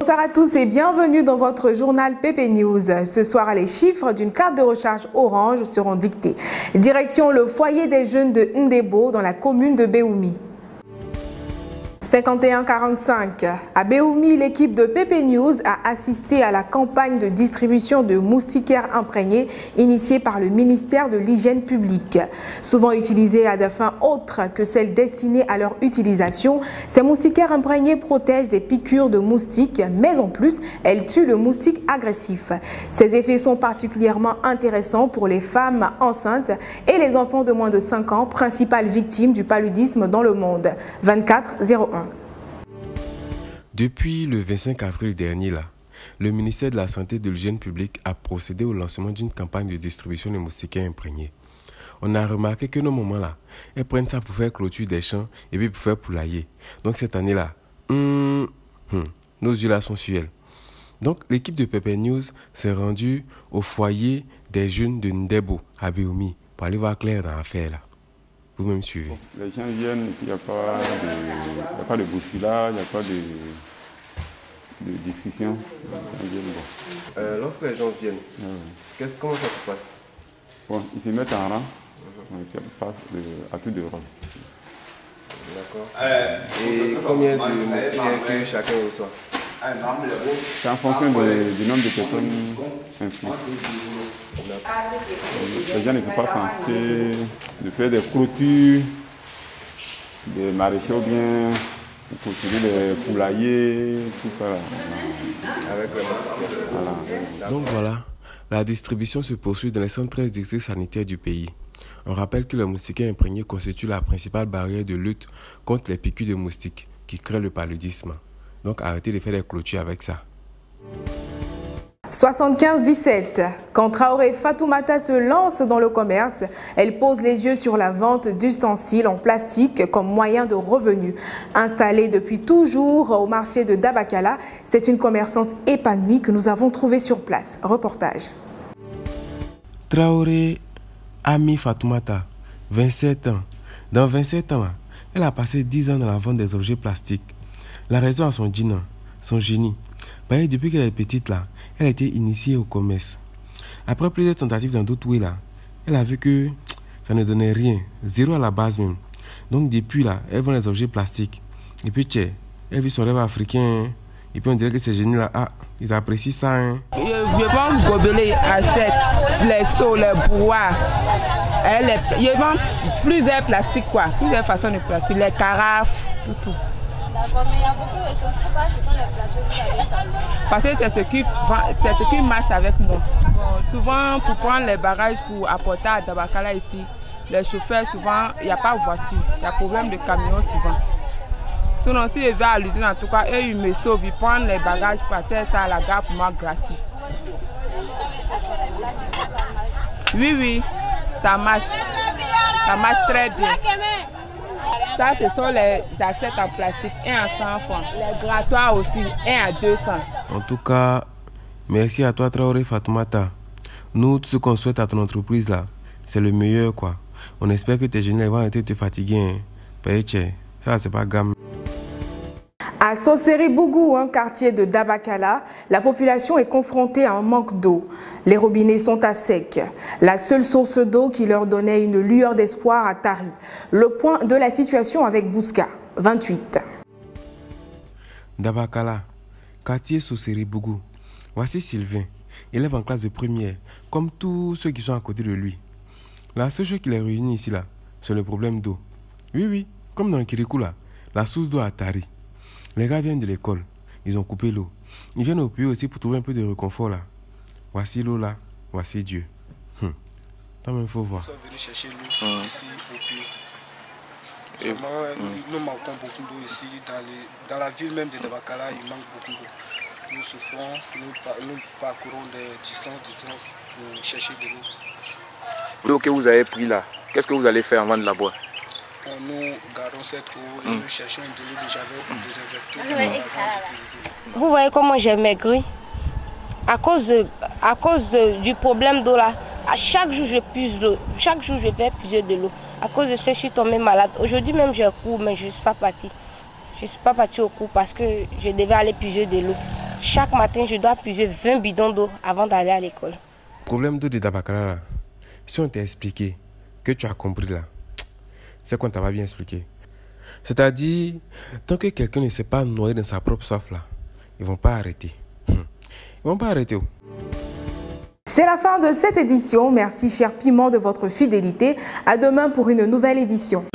Bonsoir à tous et bienvenue dans votre journal PP News. Ce soir, les chiffres d'une carte de recharge Orange seront dictés. Direction le foyer des jeunes de Ndebo dans la commune de Béoumi. 51-45. À Béoumi, l'équipe de PP News a assisté à la campagne de distribution de moustiquaires imprégnés initiée par le ministère de l'Hygiène publique. Souvent utilisés à des fins autres que celles destinées à leur utilisation, ces moustiquaires imprégnés protègent des piqûres de moustiques, mais en plus, elles tuent le moustique agressif. Ces effets sont particulièrement intéressants pour les femmes enceintes et les enfants de moins de 5 ans, principales victimes du paludisme dans le monde. 24-01. Depuis le 25 avril dernier, le ministère de la Santé et de l'Hygiène publique a procédé au lancement d'une campagne de distribution de moustiquaires imprégnés. On a remarqué que nos mamans, elles prennent ça pour faire clôture des champs et puis pour faire poulailler. Donc cette année-là, nos yeux sont sur elles. Donc l'équipe de PP News s'est rendue au foyer des jeunes de Ndebo à Béoumi pour aller voir clair dans l'affaire là. Vous me suivez. Les gens viennent, il n'y a pas de bousculade, il n'y a pas de discussion. Lorsque les gens viennent, comment ça se passe? Bon, ils se mettent en rang, ils passent à tour de rôle. D'accord. Et combien de moustiquaires que chacun reçoit? C'est en fonction du nombre de personnes inscrites. Les gens ne sont pas censés de faire des clôtures, des maraîchers ou bien construire des poulaillers, tout ça. Avec les moustiquaires. Voilà. Donc voilà, la distribution se poursuit dans les 113 districts sanitaires du pays. On rappelle que le moustiquaire imprégné constitue la principale barrière de lutte contre les piqûres de moustiques qui créent le paludisme. Donc arrêtez de faire des clôtures avec ça. 75-17. Quand Traoré Fatoumata se lance dans le commerce, elle pose les yeux sur la vente d'ustensiles en plastique comme moyen de revenu. Installée depuis toujours au marché de Dabakala, c'est une commerçante épanouie que nous avons trouvée sur place. Reportage. Traoré Ami Fatoumata, 27 ans. Dans 27 ans, elle a passé 10 ans dans la vente des objets plastiques. La raison à son génie. Depuis qu'elle est petite, elle a été initiée au commerce. Après plusieurs tentatives dans d'autres pays, elle a vu que ça ne donnait rien, zéro à la base même. Donc depuis elle vend les objets plastiques. Et puis elle vit son rêve africain. Et puis on dirait que ces génies-là, ils apprécient ça. Je vends gobelet, assiettes, les seaux, les bois. Je vends plusieurs plastiques, plusieurs façons de plastique, les carafes, tout. D'accord, mais il y a beaucoup de choses. Pourquoi ce sont les plateaux que vous avez ça? Parce que c'est ce qui marche avec moi. Bon, souvent, pour prendre les bagages pour apporter à Dabakala ici, les chauffeurs, souvent, il n'y a pas de voiture. Il y a problème de camion souvent. Sinon, si je vais à l'usine, en tout cas, eux, ils me sauvent. Ils prennent les bagages, partir ça à la gare pour moi gratuit. Oui, ça marche. Ça marche très bien. Ça, ce sont les assiettes en plastique, 1 à 100 francs. Les grattoirs aussi, 1 à 200. En tout cas, merci à toi, Traoré Fatoumata. Nous, tout ce qu'on souhaite à ton entreprise, c'est le meilleur, On espère que tes jeunes vont arrêter de te fatiguer. Ça, c'est pas gamme. À Soseri-Bougou, un quartier de Dabakala, la population est confrontée à un manque d'eau. Les robinets sont à sec. La seule source d'eau qui leur donnait une lueur d'espoir a tari. Le point de la situation avec Bouska, 28. Dabakala, quartier Soseri-Bougou. Voici Sylvain, élève en classe de première, comme tous ceux qui sont à côté de lui. La seule chose qui les réunit ici, c'est le problème d'eau. Oui, comme dans Kirikou, la source d'eau a tari. Les gars viennent de l'école, ils ont coupé l'eau. Ils viennent au puits aussi pour trouver un peu de réconfort Voici l'eau voici Dieu. Il faut voir. Nous sommes venus chercher l'eau ici au puits. Nous manquons beaucoup d'eau ici. Dans la ville même de Dabakala, il manque beaucoup d'eau. Nous souffrons, nous parcourons des distances pour chercher de l'eau. L'eau que vous avez pris qu'est-ce que vous allez faire avant de la boire? Nous gardons cette eau et nous cherchons de l'eau de javel pour désinfecter avant d'utiliser. Vous voyez comment j'ai maigri à cause du problème d'eau là. À chaque jour je puise l'eau, chaque jour je vais puiser de l'eau. À cause de ça, je suis tombée malade. Aujourd'hui même j'ai cours, mais je ne suis pas partie. Je ne suis pas partie au cours parce que je devais aller puiser de l'eau. Chaque matin, je dois puiser 20 bidons d'eau avant d'aller à l'école. Problème d'eau de Dabakala là. Si on t'a expliqué, que tu as compris là, c'est qu'on t'a pas bien expliqué. C'est-à-dire, tant que quelqu'un ne s'est pas noyé dans sa propre soif là, ils vont pas arrêter. Ils vont pas arrêter. C'est la fin de cette édition. Merci cher Piment de votre fidélité. À demain pour une nouvelle édition.